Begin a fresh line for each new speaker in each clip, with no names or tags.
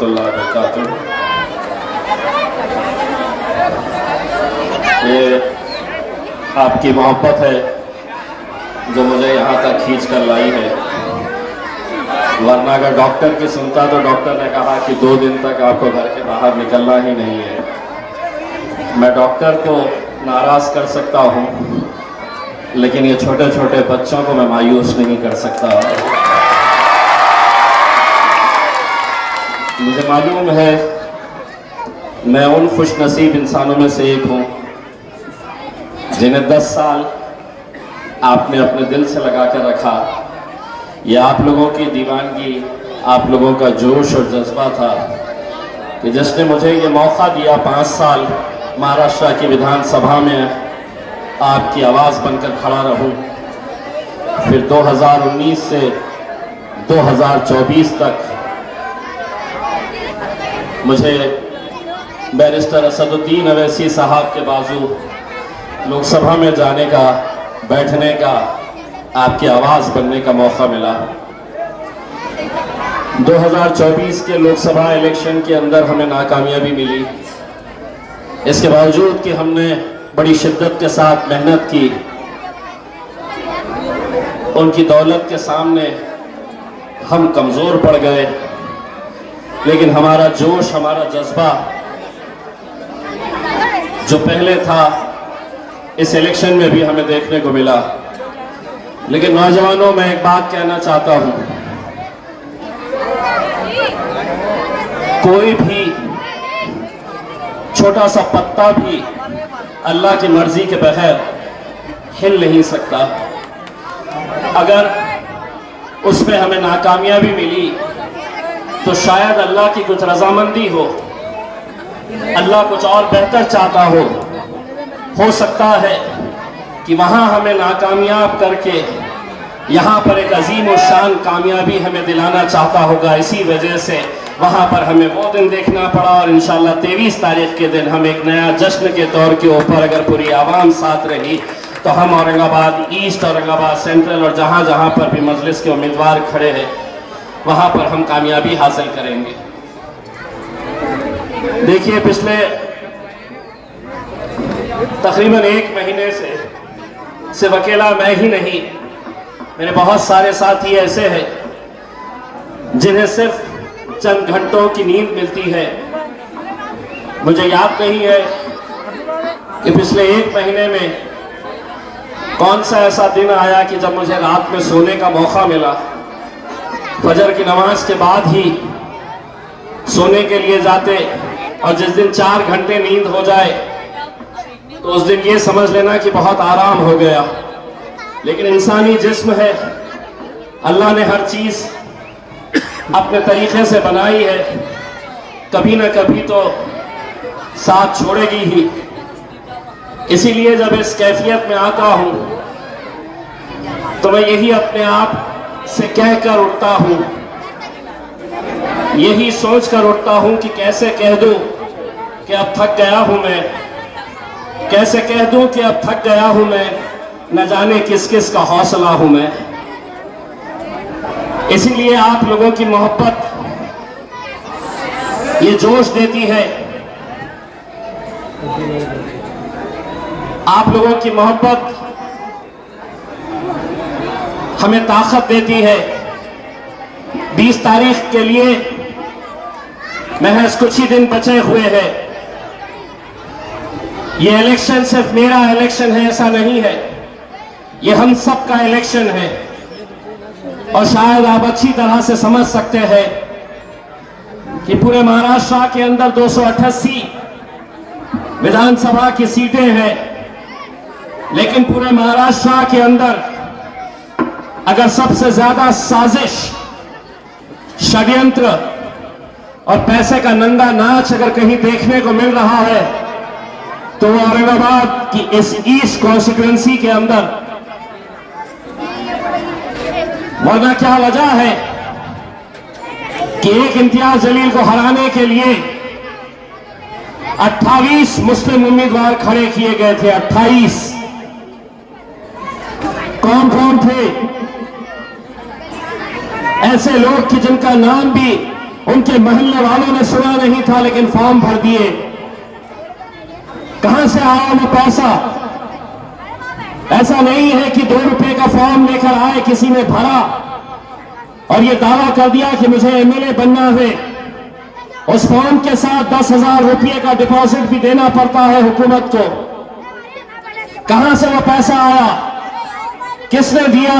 रहमतुल्लाहि व बरकातुहू। ये आपकी मोहब्बत है जो मुझे यहाँ तक खींच कर लाई है, वरना अगर डॉक्टर की सुनता तो डॉक्टर ने कहा कि 2 दिन तक आपको घर के बाहर निकलना ही नहीं है। मैं डॉक्टर को नाराज़ कर सकता हूँ, लेकिन ये छोटे छोटे बच्चों को मैं मायूस नहीं कर सकता। मुझे मालूम है मैं उन खुशनसीब इंसानों में से एक हूँ जिन्हें 10 साल आपने अपने दिल से लगा कर रखा। ये आप लोगों की दीवानगी, आप लोगों का जोश और जज्बा था कि जिसने मुझे ये मौका दिया 5 साल महाराष्ट्र की विधानसभा में आपकी आवाज़ बनकर खड़ा रहूं। फिर 2019 से 2024 तक मुझे बैरिस्टर असदुद्दीन अवैसी साहब के बाजू लोकसभा में जाने का, बैठने का, आपकी आवाज़ बनने का मौका मिला। 2024 के लोकसभा इलेक्शन के अंदर हमें नाकामयाबी मिली। इसके बावजूद कि हमने बड़ी शिद्दत के साथ मेहनत की, उनकी दौलत के सामने हम कमज़ोर पड़ गए, लेकिन हमारा जोश, हमारा जज्बा जो पहले था इस इलेक्शन में भी हमें देखने को मिला। लेकिन नौजवानों, मैं एक बात कहना चाहता हूं, कोई भी छोटा सा पत्ता भी अल्लाह की मर्जी के बगैर हिल नहीं सकता। अगर उस पे हमें नाकामयाबी मिली तो शायद अल्लाह की कुछ रजामंदी हो, अल्लाह कुछ और बेहतर चाहता हो सकता है कि वहाँ हमें नाकामयाब करके यहाँ पर एक अजीम और शान कामयाबी हमें दिलाना चाहता होगा। इसी वजह से वहाँ पर हमें वो दिन देखना पड़ा और इंशाल्लाह 23 तारीख के दिन हम एक नया जश्न के तौर के ऊपर, अगर पूरी आवाम साथ रही तो हम औरंगाबाद ईस्ट, औरंगाबाद सेंट्रल और जहाँ जहाँ पर भी मजलिस के उम्मीदवार खड़े हैं वहाँ पर हम कामयाबी हासिल करेंगे। देखिए, पिछले तकरीबन 1 महीने से सिर्फ अकेला मैं ही नहीं, मेरे बहुत सारे साथी ऐसे हैं जिन्हें सिर्फ चंद घंटों की नींद मिलती है। मुझे याद नहीं है कि पिछले 1 महीने में कौन सा ऐसा दिन आया कि जब मुझे रात में सोने का मौका मिला। फजर की नमाज के बाद ही सोने के लिए जाते और जिस दिन 4 घंटे नींद हो जाए तो उस दिन ये समझ लेना कि बहुत आराम हो गया। लेकिन इंसानी जिस्म है, अल्लाह ने हर चीज़ अपने तरीके से बनाई है, कभी ना कभी तो साथ छोड़ेगी ही। इसीलिए जब इस कैफियत में आता हूं तो मैं यही अपने आप से कह कर उठता हूं, यही सोच कर उठता हूं कि कैसे कह दूं कि अब थक गया हूं मैं, कैसे कह दूं कि अब थक गया हूं मैं, न जाने किस किस का हौसला हूं मैं। इसीलिए आप लोगों की मोहब्बत ये जोश देती है, आप लोगों की मोहब्बत हमें ताकत देती है। 20 तारीख के लिए महज कुछ ही दिन बचे हुए हैं। ये इलेक्शन सिर्फ मेरा इलेक्शन है ऐसा नहीं है, ये हम सब का इलेक्शन है। और शायद आप अच्छी तरह से समझ सकते हैं कि पूरे महाराष्ट्र के अंदर 288 विधानसभा की सीटें हैं, लेकिन पूरे महाराष्ट्र के अंदर अगर सबसे ज्यादा साजिश, षड्यंत्र और पैसे का नंगा नाच अगर कहीं देखने को मिल रहा है तो वो औरंगाबाद की इस ईस्ट कॉन्स्टिट्यूएंसी के अंदर। वरना क्या वजह है कि एक इम्तियाज जलील को हराने के लिए 28 मुस्लिम उम्मीदवार खड़े किए गए थे। 28 कौन कौन थे? ऐसे लोग कि जिनका नाम भी उनके मोहल्ले वालों ने सुना नहीं था, लेकिन फॉर्म भर दिए। कहां से आया वो पैसा? ऐसा नहीं है कि 2 रुपए का फॉर्म लेकर आए, किसी ने भरा और ये दावा कर दिया कि मुझे एमएलए बनना है। उस फॉर्म के साथ 10,000 रुपये का डिपॉजिट भी देना पड़ता है हुकूमत को। कहां से वो पैसा आया? किसने दिया?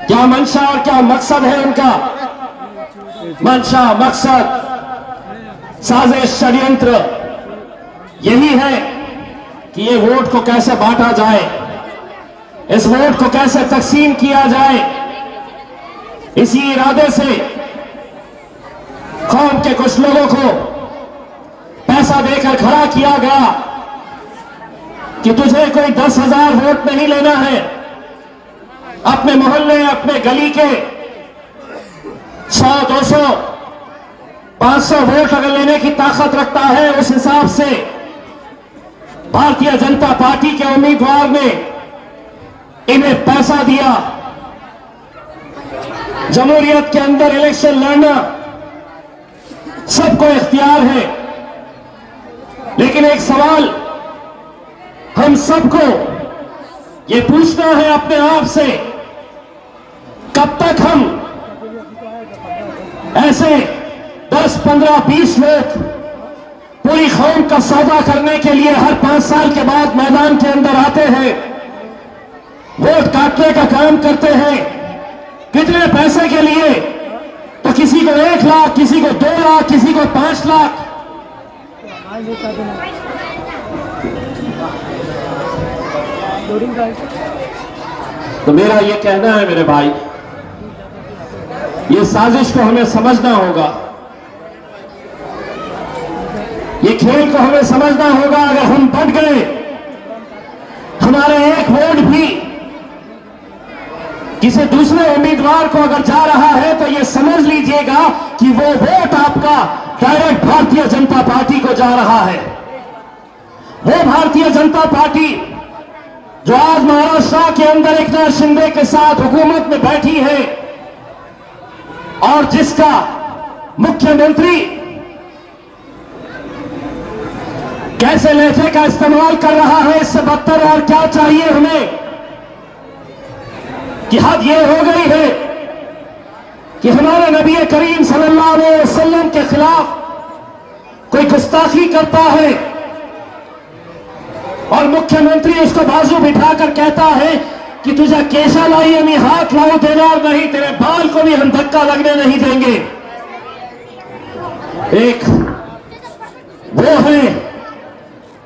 क्या मंशा और क्या मकसद है उनका? मंशा, मकसद, साजिश, षड्यंत्र यही है कि ये वोट को कैसे बांटा जाए, इस वोट को कैसे तकसीम किया जाए। इसी इरादे से कौम के कुछ लोगों को पैसा देकर खड़ा किया गया कि तुझे कोई 10,000 वोट नहीं लेना है। अपने मोहल्ले, अपने गली के 100, 200, 500 वोट अगर लेने की ताकत रखता है, उस हिसाब से भारतीय जनता पार्टी के उम्मीदवार ने इन्हें पैसा दिया। जमहूरियत के अंदर इलेक्शन लड़ना सबको इख्तियार है, लेकिन एक सवाल हम सबको ये पूछना है अपने आप से, कब तक हम ऐसे 10, 15, 20 लोग पूरी कौम का सौदा करने के लिए हर 5 साल के बाद मैदान के अंदर आते हैं, वोट काटने का काम करते हैं। कितने पैसे के लिए? तो किसी को 1 लाख, किसी को 2 लाख, किसी को 5 लाख। तो मेरा ये कहना है मेरे भाई, ये साजिश को हमें समझना होगा, ये खेल को हमें समझना होगा। अगर हम बट गए, हमारे एक वोट भी किसी दूसरे उम्मीदवार को अगर जा रहा है, तो ये समझ लीजिएगा कि वो वोट आपका डायरेक्ट भारतीय जनता पार्टी को जा रहा है। वो भारतीय जनता पार्टी जो आज महाराष्ट्र के अंदर एकनाथ शिंदे के साथ हुकूमत में बैठी है और जिसका मुख्यमंत्री कैसे लहजे का इस्तेमाल कर रहा है, इससे बदतर और क्या चाहिए हमें? कि हद ये हो गई है कि हमारे नबी करीम सल्लल्लाहु अलैहि वसल्लम के खिलाफ कोई गुस्ताखी करता है और मुख्यमंत्री उसको बाजू बिठाकर कहता है कि तुझे केशा लाई यानी हाथ लाओ देना नहीं, तेरे बाल को भी हम धक्का लगने नहीं देंगे। एक वो है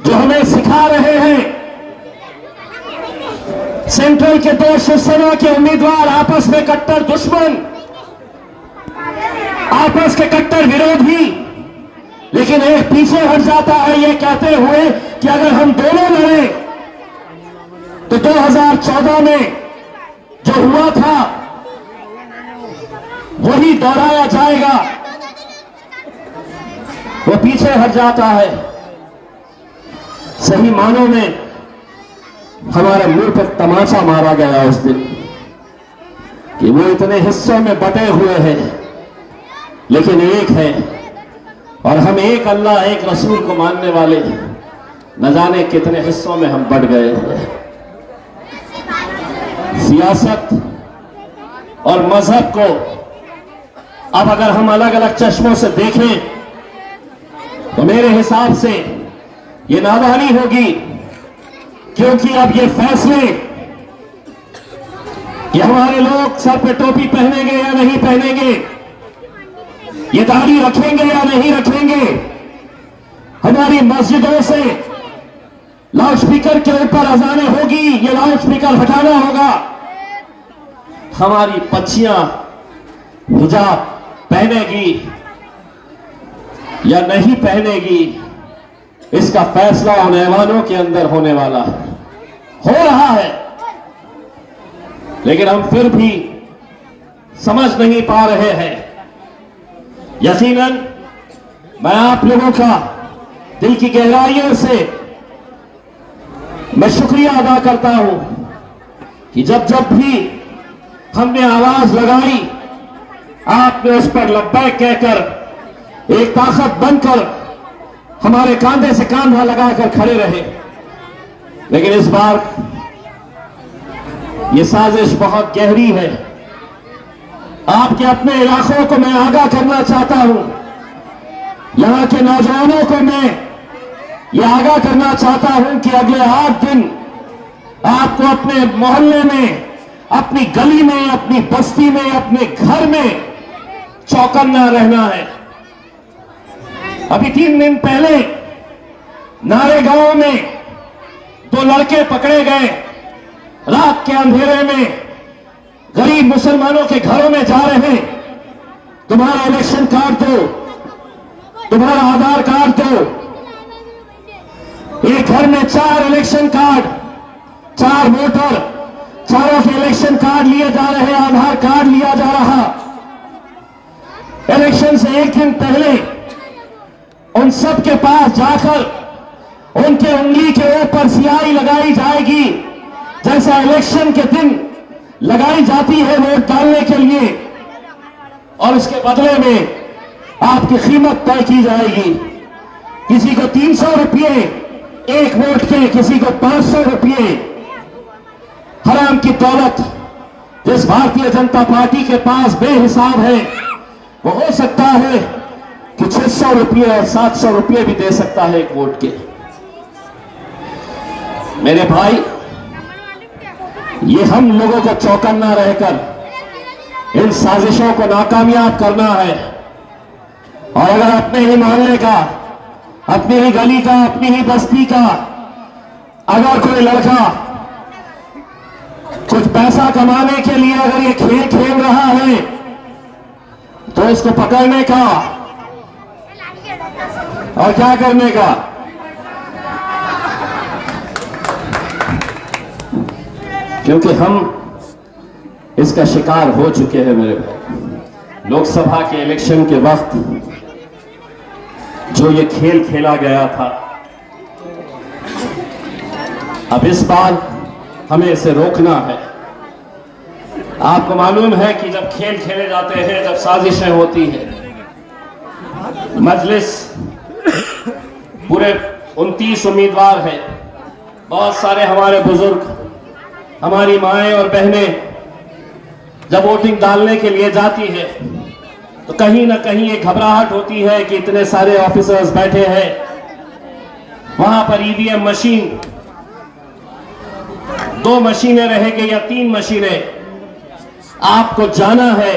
जो हमें सिखा रहे हैं। सेंट्रल के 2 शिवसेना के उम्मीदवार आपस में कट्टर दुश्मन, आपस के कट्टर विरोधी, लेकिन एक पीछे हट जाता है ये कहते हुए कि अगर हम दोनों लड़े तो 2014 में जो हुआ था वही दोहराया जाएगा। वो पीछे हट जाता है। सही मानों में हमारे मुंह पर तमाचा मारा गया उस दिन कि वो इतने हिस्सों में बटे हुए हैं, लेकिन एक है और हम एक अल्लाह, एक रसूल को मानने वाले न जाने कितने हिस्सों में हम बट गए हैं। सियासत और मजहब को अब अगर हम अलग अलग चश्मों से देखें तो मेरे हिसाब से ये नादानी होगी, क्योंकि अब ये फैसले कि हमारे लोग सर पे टोपी पहनेंगे या नहीं पहनेंगे, ये दाढ़ी रखेंगे या नहीं रखेंगे, हमारी मस्जिदों से लाउडस्पीकर के ऊपर अजानें होगी, ये लाउडस्पीकर हटाना होगा, हमारी बच्चियां हिजाब पहनेगी या नहीं पहनेगी, इसका फैसला उन ऐवानों के अंदर होने वाला है, हो रहा है। लेकिन हम फिर भी समझ नहीं पा रहे हैं। यकीनन मैं आप लोगों का दिल की गहराइयों से मैं शुक्रिया अदा करता हूं कि जब जब भी हमने आवाज लगाई आपने उस पर लब्बैक कहकर एक ताकत बनकर हमारे कांधे से कांधा लगाकर खड़े रहे। लेकिन इस बार यह साजिश बहुत गहरी है। आपके अपने इलाकों को मैं आगाह करना चाहता हूं, यहां के नौजवानों को मैं यह आगाह करना चाहता हूं कि अगले 8 दिन आपको अपने मोहल्ले में, अपनी गली में, अपनी बस्ती में, अपने घर में चौकन्ना रहना है। अभी 3 दिन पहले नारेगांव में 2 लड़के पकड़े गए। रात के अंधेरे में गरीब मुसलमानों के घरों में जा रहे, तुम्हारा इलेक्शन कार्ड दो, तुम्हारा आधार कार्ड दो। एक घर में 4 इलेक्शन कार्ड, 4 वोटर, चारों के इलेक्शन कार्ड लिए जा रहे, आधार कार्ड लिया जा रहा। इलेक्शन से 1 दिन पहले उन सब के पास जाकर उनके उंगली के ऊपर स्याही लगाई जाएगी, जैसा इलेक्शन के दिन लगाई जाती है वोट डालने के लिए, और इसके बदले में आपकी कीमत तय की जाएगी। किसी को 300 रुपये एक वोट के, किसी को 500 रुपये। हराम की दौलत जिस भारतीय जनता पार्टी के पास बेहिसाब है, वो हो सकता है कि 600 रुपये और 700 रुपये भी दे सकता है एक वोट के। मेरे भाई, ये हम लोगों को चौकन्ना रहकर इन साजिशों को नाकामयाब करना है। और अगर अपने ही मोहल्ले का, अपनी ही गली का, अपनी ही बस्ती का अगर कोई लड़का कुछ पैसा कमाने के लिए अगर ये खेल खेल रहा है, तो इसको पकड़ने का और क्या करने का, क्योंकि हम इसका शिकार हो चुके हैं मेरे भाई। लोकसभा के इलेक्शन के वक्त जो ये खेल खेला गया था, अब इस बार हमें इसे रोकना है। आपको मालूम है कि जब खेल खेले जाते हैं, जब साजिशें होती हैं, मजलिस पूरे 29 उम्मीदवार हैं, बहुत सारे हमारे बुजुर्ग, हमारी माएं और बहनें जब वोटिंग डालने के लिए जाती है तो कहीं ना कहीं एक घबराहट होती है कि इतने सारे ऑफिसर्स बैठे हैं, वहां पर ईवीएम मशीन, 2 मशीनें रहेंगी या 3 मशीनें। आपको जाना है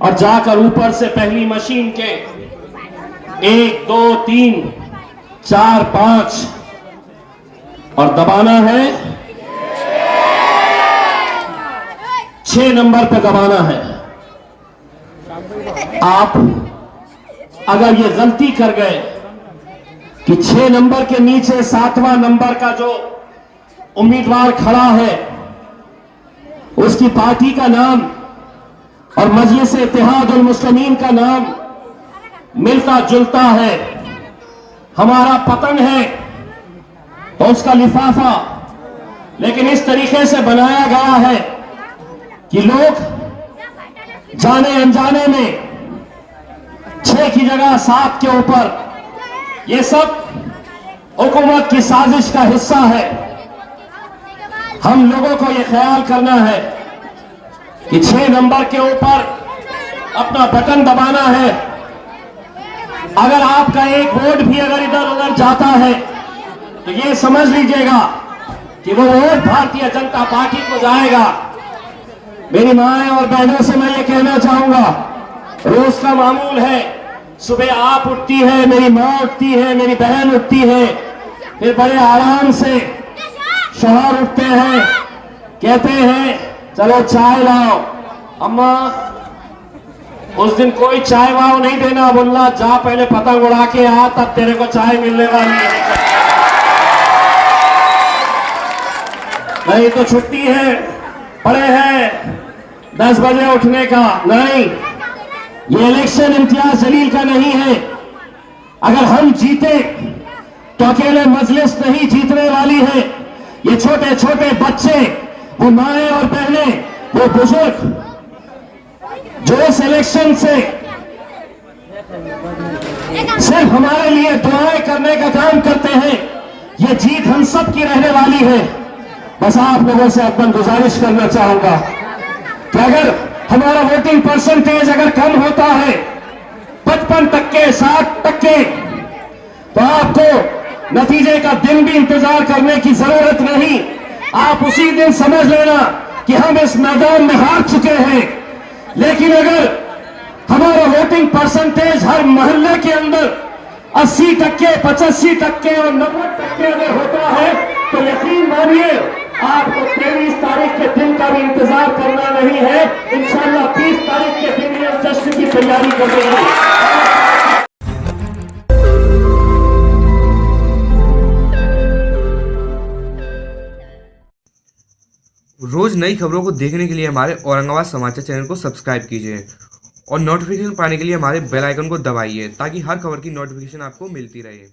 और जाकर ऊपर से पहली मशीन के 1, 2, 3, 4, 5 और दबाना है 6 नंबर पे दबाना है। आप अगर ये गलती कर गए कि 6 नंबर के नीचे 7वां नंबर का जो उम्मीदवार खड़ा है, उसकी पार्टी का नाम और मजलिस इत्तेहादुल मुस्लिमीन का नाम मिलता जुलता है, हमारा पतन है तो उसका लिफाफा लेकिन इस तरीके से बनाया गया है कि लोग जाने अनजाने में 6 की जगह 7 के ऊपर, ये सब हुकूमत की साजिश का हिस्सा है। हम लोगों को यह ख्याल करना है कि 6 नंबर के ऊपर अपना बटन दबाना है। अगर आपका एक वोट भी अगर इधर उधर जाता है तो ये समझ लीजिएगा कि वो वोट भारतीय जनता पार्टी को जाएगा। मेरी माएं और बहनों से मैं ये कहना चाहूंगा, रोज का मामूल है, सुबह आप उठती है, मेरी माँ उठती है, मेरी बहन उठती है, फिर बड़े आराम से शौहर उठते हैं, कहते हैं चलो चाय लाओ। अम्मा उस दिन कोई चाय वाव नहीं देना, बोलना जा पहले पतंग उड़ा के आ, तब तेरे को चाय मिलने वाली है। नहीं तो छुट्टी है, पड़े हैं 10 बजे उठने का। नहीं, ये इलेक्शन इम्तियाज जलील का नहीं है। अगर हम जीते तो अकेले मजलिस नहीं जीतने वाली है, ये छोटे छोटे बच्चे, वो माएं और बहनें, वो बुजुर्ग, जो इस इलेक्शन से सिर्फ हमारे लिए दुआएं करने का काम करते हैं, ये जीत हम सब की रहने वाली है। बस आप लोगों से अपन गुजारिश करना चाहूंगा कि अगर हमारा वोटिंग परसेंटेज अगर कम होता है 55%, 60%, तो आपको नतीजे का दिन भी इंतजार करने की जरूरत नहीं। आप उसी दिन समझ लेना कि हम इस मैदान में हार चुके हैं। लेकिन अगर हमारा वोटिंग परसेंटेज हर मोहल्ले के अंदर 80%, 85% और 90% अगर होता है तो यकीन मानिए आपको 23 तारीख के दिन का भी इंतजार करना नहीं है। इंशाल्लाह 20 तारीख के दिन ये जश्न की तैयारी करेंगे।
रोज नई खबरों को देखने के लिए हमारे औरंगाबाद समाचार चैनल को सब्सक्राइब कीजिए और नोटिफिकेशन पाने के लिए हमारे बेल आइकन को दबाइए ताकि हर खबर की नोटिफिकेशन आपको मिलती रहे।